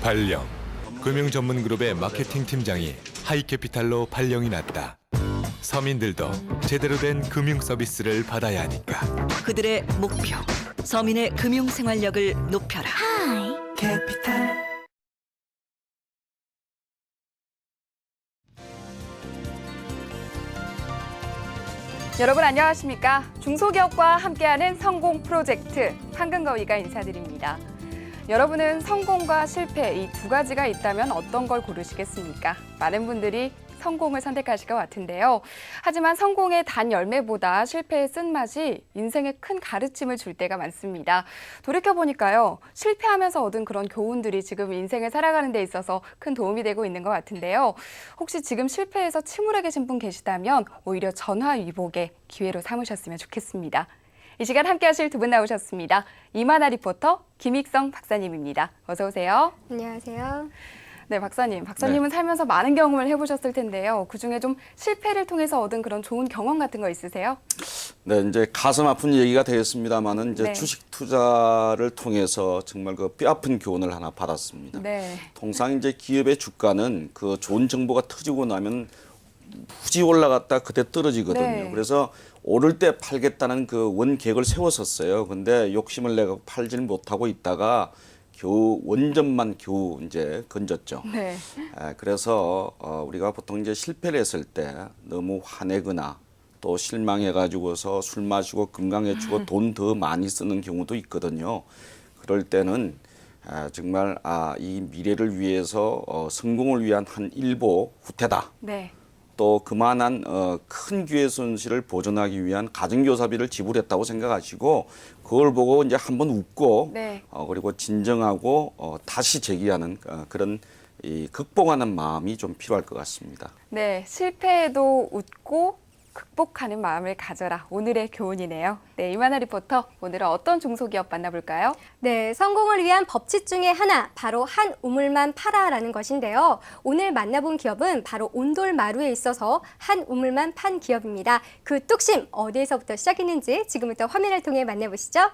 발령. 금융 전문 그룹의 마케팅 팀장이 하이캐피탈로 발령이 났다. 서민들도 제대로 된 금융 서비스를 받아야 하니까. 그들의 목표, 서민의 금융 생활력을 높여라. 하이캐피탈. 여러분 안녕하십니까? 중소기업과 함께하는 성공 프로젝트 황금거위가 인사드립니다. 여러분은 성공과 실패 이 두 가지가 있다면 어떤 걸 고르시겠습니까? 많은 분들이 성공을 선택하실 것 같은데요. 하지만 성공의 단 열매보다 실패의 쓴맛이 인생에 큰 가르침을 줄 때가 많습니다. 돌이켜보니까요. 실패하면서 얻은 그런 교훈들이 지금 인생을 살아가는 데 있어서 큰 도움이 되고 있는 것 같은데요. 혹시 지금 실패해서 침울해 계신 분 계시다면 오히려 전화위복의 기회로 삼으셨으면 좋겠습니다. 이 시간 함께 하실 두 분 나오셨습니다. 이만아 리포터, 김익성 박사님입니다. 어서 오세요. 안녕하세요. 네, 박사님은 살면서 많은 경험을 해보셨을 텐데요. 그중에 좀 실패를 통해서 얻은 그런 좋은 경험 같은 거 있으세요? 네, 이제 가슴 아픈 얘기가 되겠습니다만은 이제 네. 주식 투자를 통해서 정말 그 뼈아픈 교훈을 하나 받았습니다. 네. 통상 이제 기업의 주가는 그 좋은 정보가 터지고 나면 후지 올라갔다 그때 떨어지거든요. 네. 그래서 오를 때 팔겠다는 그 원계획을 세웠었어요. 근데 욕심을 내고 팔지는 못하고 있다가 겨우 원전만 겨우 이제 건졌죠. 네. 그래서 우리가 보통 이제 실패를 했을 때 너무 화내거나 또 실망해가지고서 술 마시고 건강해지고 돈 더 많이 쓰는 경우도 있거든요. 그럴 때는 정말 이 미래를 위해서 성공을 위한 한 일보 후퇴다. 네. 또 그만한 큰 기회 손실을 보전하기 위한 가정교사비를 지불했다고 생각하시고 그걸 보고 이제 한번 웃고 네. 그리고 진정하고 다시 재기하는 그런 이 극복하는 마음이 좀 필요할 것 같습니다. 네, 실패에도 웃고 극복하는 마음을 가져라. 오늘의 교훈이네요. 네, 이만아 리포터, 오늘은 어떤 중소기업 만나볼까요? 네, 성공을 위한 법칙 중에 하나, 바로 한 우물만 팔아라는 것인데요. 오늘 만나본 기업은 바로 온돌마루에 있어서 한 우물만 판 기업입니다. 그 뚝심 어디에서부터 시작했는지 지금부터 화면을 통해 만나보시죠.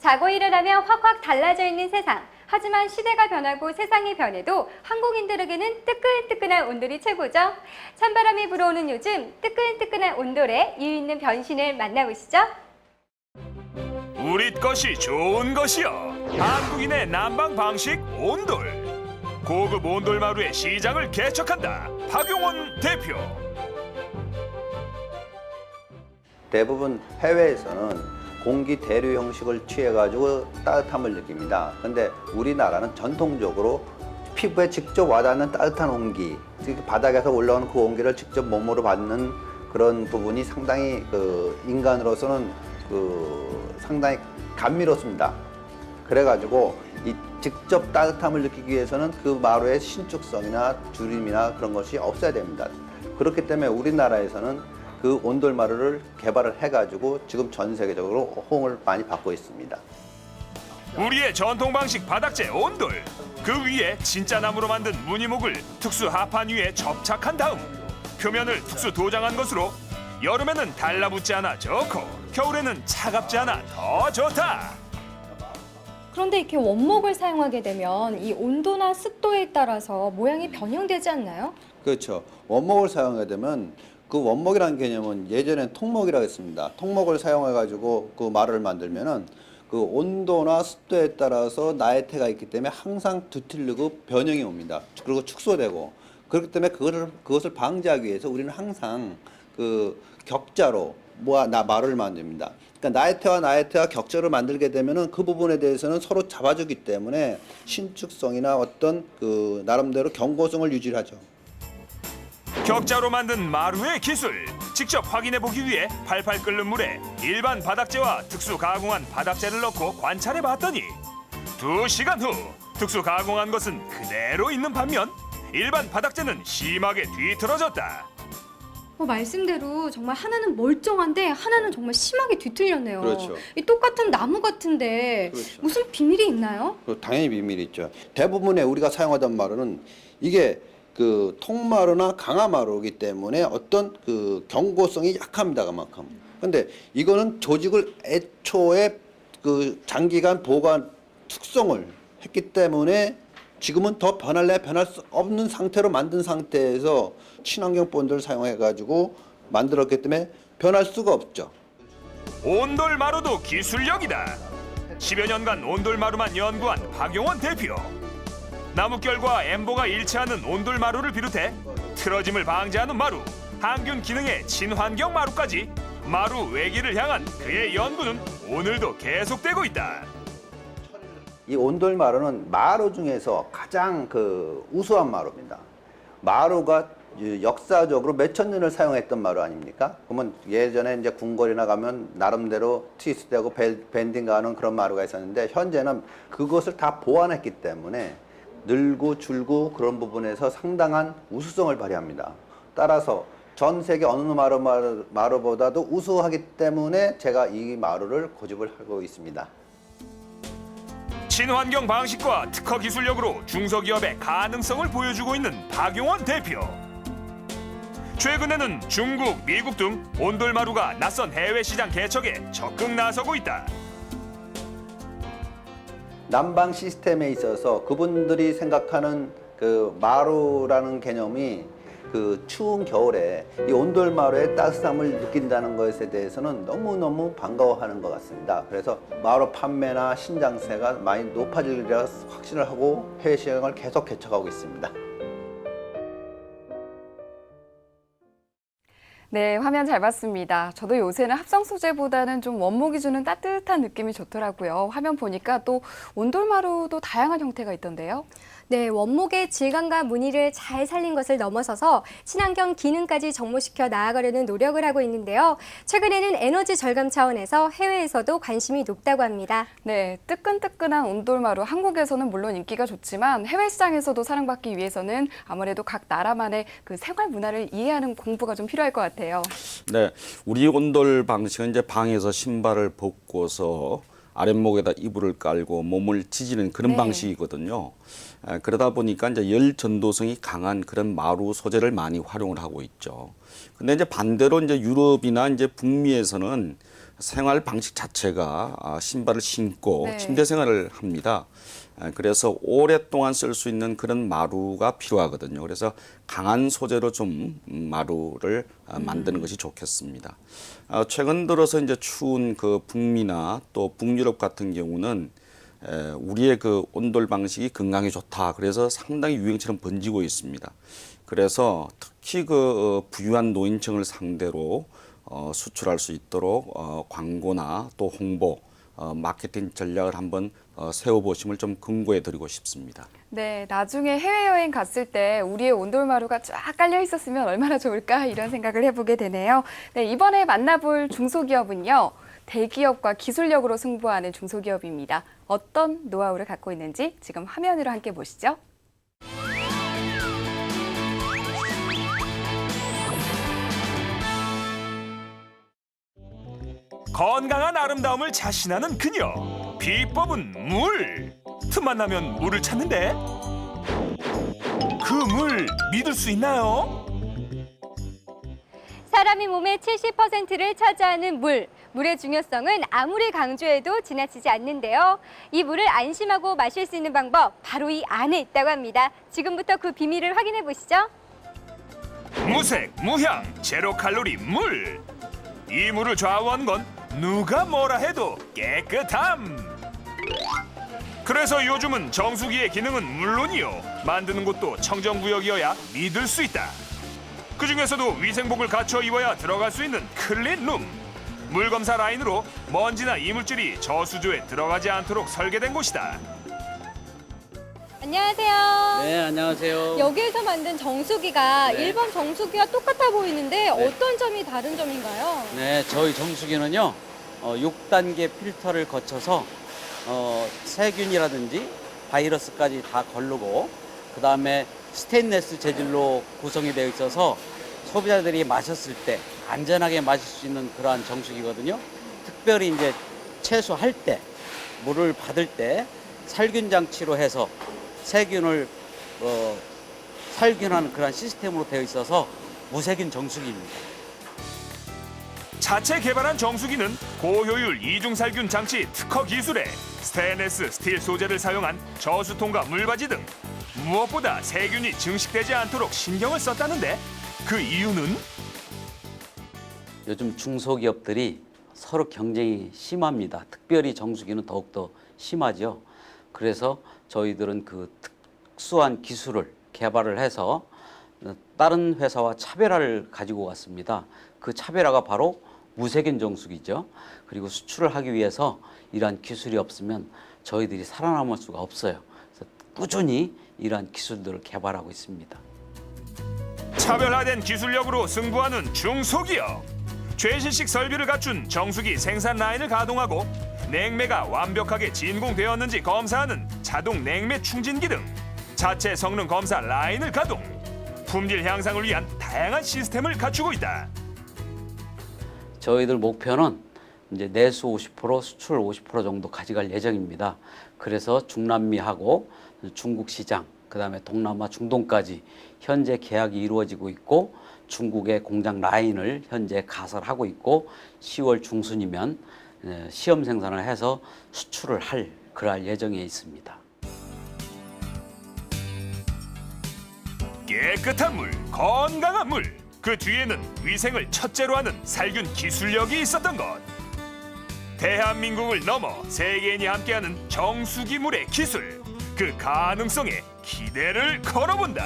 자고 일어나면 확확 달라져 있는 세상. 하지만 시대가 변하고 세상이 변해도 한국인들에게는 뜨끈뜨끈한 온돌이 최고죠. 찬바람이 불어오는 요즘 뜨끈뜨끈한 온돌의 이유 있는 변신을 만나보시죠. 우리 것이 좋은 것이여. 한국인의 난방 방식 온돌. 고급 온돌마루의 시장을 개척한다. 박용원 대표. 대부분 해외에서는 공기 대류 형식을 취해가지고 따뜻함을 느낍니다. 근데 우리나라는 전통적으로 피부에 직접 와닿는 따뜻한 온기, 즉 바닥에서 올라오는 그 온기를 직접 몸으로 받는 그런 부분이 상당히 인간으로서는 상당히 감미롭습니다. 그래가지고 이 직접 따뜻함을 느끼기 위해서는 그 마루의 신축성이나 주림이나 그런 것이 없어야 됩니다. 그렇기 때문에 우리나라에서는 그 온돌마루를 개발을 해가지고 지금 전 세계적으로 호응을 많이 받고 있습니다. 우리의 전통 방식 바닥재 온돌. 그 위에 진짜 나무로 만든 무늬목을 특수 하판 위에 접착한 다음 표면을 특수 도장한 것으로 여름에는 달라붙지 않아 좋고 겨울에는 차갑지 않아 더 좋다. 그런데 이렇게 원목을 사용하게 되면 이 온도나 습도에 따라서 모양이 변형되지 않나요? 그렇죠. 원목을 사용하게 되면 그 원목이라는 개념은 예전엔 통목이라고 했습니다. 통목을 사용해가지고 그 마루를 만들면은 그 온도나 습도에 따라서 나이테가 있기 때문에 항상 뒤틀리고 변형이 옵니다. 그리고 축소되고 그렇기 때문에 그것을 방지하기 위해서 우리는 항상 그 격자로 마루를 만듭니다. 그러니까 나이테와 격자로 만들게 되면은 그 부분에 대해서는 서로 잡아주기 때문에 신축성이나 어떤 그 나름대로 경고성을 유지하죠. 격자로 만든 마루의 기술. 직접 확인해보기 위해 팔팔 끓는 물에 일반 바닥재와 특수 가공한 바닥재를 넣고 관찰해봤더니 2시간 후 특수 가공한 것은 그대로 있는 반면 일반 바닥재는 심하게 뒤틀어졌다. 말씀대로 정말 하나는 멀쩡한데 하나는 정말 심하게 뒤틀렸네요. 그렇죠. 이 똑같은 나무 같은데 그렇죠. 무슨 비밀이 있나요? 당연히 비밀이 있죠. 대부분의 우리가 사용하던 마루는 이게 그 통마루나 강화마루이기 때문에 어떤 그 경고성이 약합니다, 그만큼. 근데 이거는 조직을 애초에 그 장기간 보관 숙성을 했기 때문에 지금은 더 변할래 변할 수 없는 상태로 만든 상태에서 친환경 본드를 사용해 가지고 만들었기 때문에 변할 수가 없죠. 온돌마루도 기술력이다. 10여 년간 온돌마루만 연구한 박용원 대표. 나뭇결과 엠보가 일치하는 온돌마루를 비롯해 틀어짐을 방지하는 마루, 항균 기능의 친환경 마루까지 마루 외기를 향한 그의 연구는 오늘도 계속되고 있다. 이 온돌마루는 마루 중에서 가장 그 우수한 마루입니다. 마루가 역사적으로 몇천 년을 사용했던 마루 아닙니까? 그러면 예전에 이제 궁궐이나 가면 나름대로 트위스트하고 밴딩하는 그런 마루가 있었는데 현재는 그것을 다 보완했기 때문에 늘고 줄고 그런 부분에서 상당한 우수성을 발휘합니다. 따라서 전 세계 어느 마루보다도 우수하기 때문에 제가 이 마루를 고집을 하고 있습니다. 친환경 방식과 특허 기술력으로 중소기업의 가능성을 보여주고 있는 박용원 대표. 최근에는 중국, 미국 등 온돌마루가 낯선 해외 시장 개척에 적극 나서고 있다. 난방 시스템에 있어서 그분들이 생각하는 그 마루라는 개념이 그 추운 겨울에 이 온돌마루의 따스함을 느낀다는 것에 대해서는 너무너무 반가워하는 것 같습니다. 그래서 마루 판매나 신장세가 많이 높아지리라 확신을 하고 해외 시장을 계속 개척하고 있습니다. 네, 화면 잘 봤습니다. 저도 요새는 합성 소재보다는 좀 원목이 주는 따뜻한 느낌이 좋더라고요. 화면 보니까 또 온돌마루도 다양한 형태가 있던데요. 네, 원목의 질감과 무늬를 잘 살린 것을 넘어서서 친환경 기능까지 접목시켜 나아가려는 노력을 하고 있는데요. 최근에는 에너지 절감 차원에서 해외에서도 관심이 높다고 합니다. 네, 뜨끈뜨끈한 온돌마루 한국에서는 물론 인기가 좋지만 해외 시장에서도 사랑받기 위해서는 아무래도 각 나라만의 그 생활 문화를 이해하는 공부가 좀 필요할 것 같아요. 네, 우리 온돌 방식은 이제 방에서 신발을 벗고서 아랫목에다 이불을 깔고 몸을 지지는 그런 네. 방식이거든요. 그러다 보니까 이제 열 전도성이 강한 그런 마루 소재를 많이 활용을 하고 있죠. 근데 이제 반대로 이제 유럽이나 이제 북미에서는 생활 방식 자체가 신발을 신고 네. 침대 생활을 합니다. 그래서 오랫동안 쓸 수 있는 그런 마루가 필요하거든요. 그래서 강한 소재로 좀 마루를 만드는 것이 좋겠습니다. 최근 들어서 이제 추운 그 북미나 또 북유럽 같은 경우는 우리의 그 온돌 방식이 건강에 좋다. 그래서 상당히 유행처럼 번지고 있습니다. 그래서 특히 그 부유한 노인층을 상대로 수출할 수 있도록 광고나 또 홍보, 마케팅 전략을 한번 세워보심을 좀 권고해 드리고 싶습니다. 네, 나중에 해외여행 갔을 때 우리의 온돌마루가 쫙 깔려 있었으면 얼마나 좋을까 이런 생각을 해보게 되네요. 네, 이번에 만나볼 중소기업은요. 대기업과 기술력으로 승부하는 중소기업입니다. 어떤 노하우를 갖고 있는지 지금 화면으로 함께 보시죠. 건강한 아름다움을 자신하는 그녀. 비법은 물. 틈만 나면 물을 찾는데 그 물 믿을 수 있나요? 사람의 몸의 70%를 차지하는 물. 물의 중요성은 아무리 강조해도 지나치지 않는데요. 이 물을 안심하고 마실 수 있는 방법 바로 이 안에 있다고 합니다. 지금부터 그 비밀을 확인해 보시죠. 무색, 무향, 제로 칼로리 물. 이 물을 좌우한 건 누가 뭐라 해도 깨끗함. 그래서 요즘은 정수기의 기능은 물론이요, 만드는 곳도 청정구역이어야 믿을 수 있다. 그중에서도 위생복을 갖춰 입어야 들어갈 수 있는 클린룸. 물검사 라인으로 먼지나 이물질이 저수조에 들어가지 않도록 설계된 곳이다. 안녕하세요. 네, 안녕하세요. 여기에서 만든 정수기가 네. 일반 정수기와 똑같아 보이는데 어떤 점이 다른 점인가요? 네, 저희 정수기는요, 6단계 필터를 거쳐서 세균이라든지 바이러스까지 다 걸르고, 그 다음에 스테인레스 재질로 구성이 되어 있어서 소비자들이 마셨을 때 안전하게 마실 수 있는 그러한 정수기거든요. 특별히 이제 채소할 때, 물을 받을 때 살균 장치로 해서 세균을 살균하는 그런 시스템으로 되어 있어서 무세균 정수기입니다. 자체 개발한 정수기는 고효율 이중살균 장치 특허 기술에 스테인리스 스틸 소재를 사용한 저수통과 물바지 등 무엇보다 세균이 증식되지 않도록 신경을 썼다는데 그 이유는? 요즘 중소기업들이 서로 경쟁이 심합니다. 특별히 정수기는 더욱더 심하죠. 그래서 저희들은 그 특수한 기술을 개발을 해서 다른 회사와 차별화를 가지고 왔습니다. 그 차별화가 바로 무세균 정수기죠. 그리고 수출을 하기 위해서 이러한 기술이 없으면 저희들이 살아남을 수가 없어요. 그래서 꾸준히 이러한 기술들을 개발하고 있습니다. 차별화된 기술력으로 승부하는 중소기업. 최신식 설비를 갖춘 정수기 생산 라인을 가동하고 냉매가 완벽하게 진공되었는지 검사하는 자동 냉매 충진기 등 자체 성능 검사 라인을 가동. 품질 향상을 위한 다양한 시스템을 갖추고 있다. 저희들 목표는 이제 내수 50%, 수출 50% 정도 가져갈 예정입니다. 그래서 중남미하고 중국 시장, 그다음에 동남아, 중동까지 현재 계약이 이루어지고 있고 중국의 공장 라인을 현재 가설하고 있고 10월 중순이면 시험 생산을 해서 수출을 할 그럴 예정에 있습니다. 깨끗한 물, 건강한 물. 그 뒤에는 위생을 첫째로 하는 살균 기술력이 있었던 것. 대한민국을 넘어 세계인이 함께하는 정수기 물의 기술. 그 가능성에 기대를 걸어본다.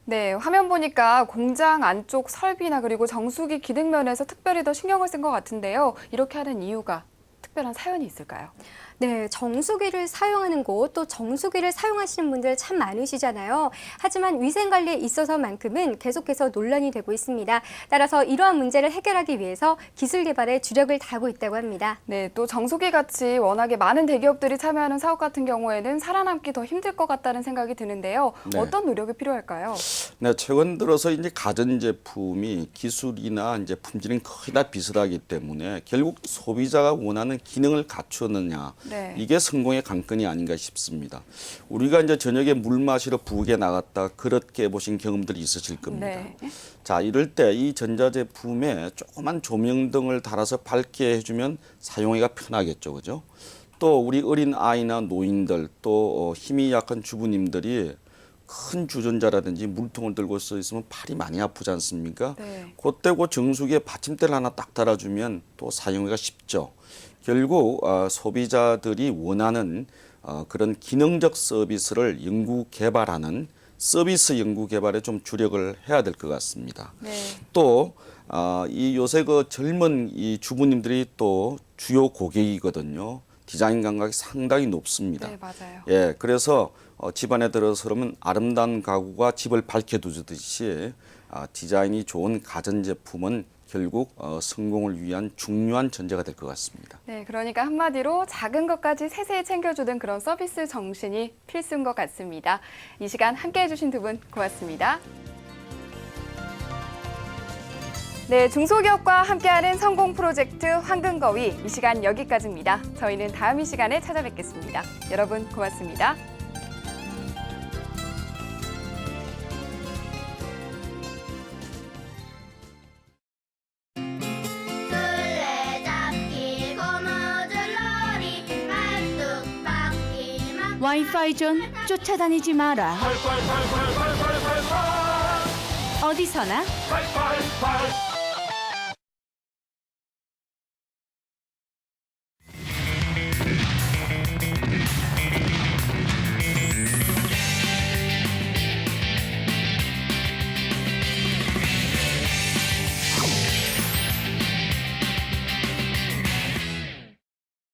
네, 화면 보니까 공장 안쪽 설비나 그리고 정수기 기능 면에서 특별히 더 신경을 쓴 것 같은데요. 이렇게 하는 이유가 특별한 사연이 있을까요? 네, 정수기를 사용하는 곳, 또 정수기를 사용하시는 분들 참 많으시잖아요. 하지만 위생관리에 있어서만큼은 계속해서 논란이 되고 있습니다. 따라서 이러한 문제를 해결하기 위해서 기술 개발에 주력을 다하고 있다고 합니다. 네, 또 정수기 같이 워낙에 많은 대기업들이 참여하는 사업 같은 경우에는 살아남기 더 힘들 것 같다는 생각이 드는데요. 네. 어떤 노력이 필요할까요? 네, 최근 들어서 이제 가전제품이 기술이나 이제 품질은 거의 다 비슷하기 때문에 결국 소비자가 원하는 기능을 갖추었느냐. 네. 이게 성공의 관건이 아닌가 싶습니다. 우리가 이제 저녁에 물 마시러 부엌에 나갔다 그렇게 보신 경험들이 있으실 겁니다. 네. 자, 이럴 때 이 전자제품에 조그만 조명등을 달아서 밝게 해주면 사용하기가 편하겠죠, 그죠? 또 우리 어린 아이나 노인들 또 힘이 약한 주부님들이 큰 주전자라든지 물통을 들고 서 있으면 팔이 많이 아프지 않습니까? 네. 그때 그 정수기에 받침대를 하나 딱 달아주면 또 사용하기가 쉽죠. 결국 소비자들이 원하는 그런 기능적 서비스를 연구 개발하는 서비스 연구 개발에 좀 주력을 해야 될 것 같습니다. 네. 또 이 요새 그 젊은 이 주부님들이 또 주요 고객이거든요. 디자인 감각이 상당히 높습니다. 네, 맞아요. 예, 그래서 집안에 들어서면 아름다운 가구가 집을 밝혀두듯이 디자인이 좋은 가전제품은 결국 성공을 위한 중요한 전제가 될 것 같습니다. 네, 그러니까 한마디로 작은 것까지 세세히 챙겨주는 그런 서비스 정신이 필수인 것 같습니다. 이 시간 함께해 주신 두 분 고맙습니다. 네, 중소기업과 함께하는 성공 프로젝트 황금거위 이 시간 여기까지입니다. 저희는 다음 이 시간에 찾아뵙겠습니다. 여러분 고맙습니다. 와이파이 존 쫓아다니지 마라. 어디서나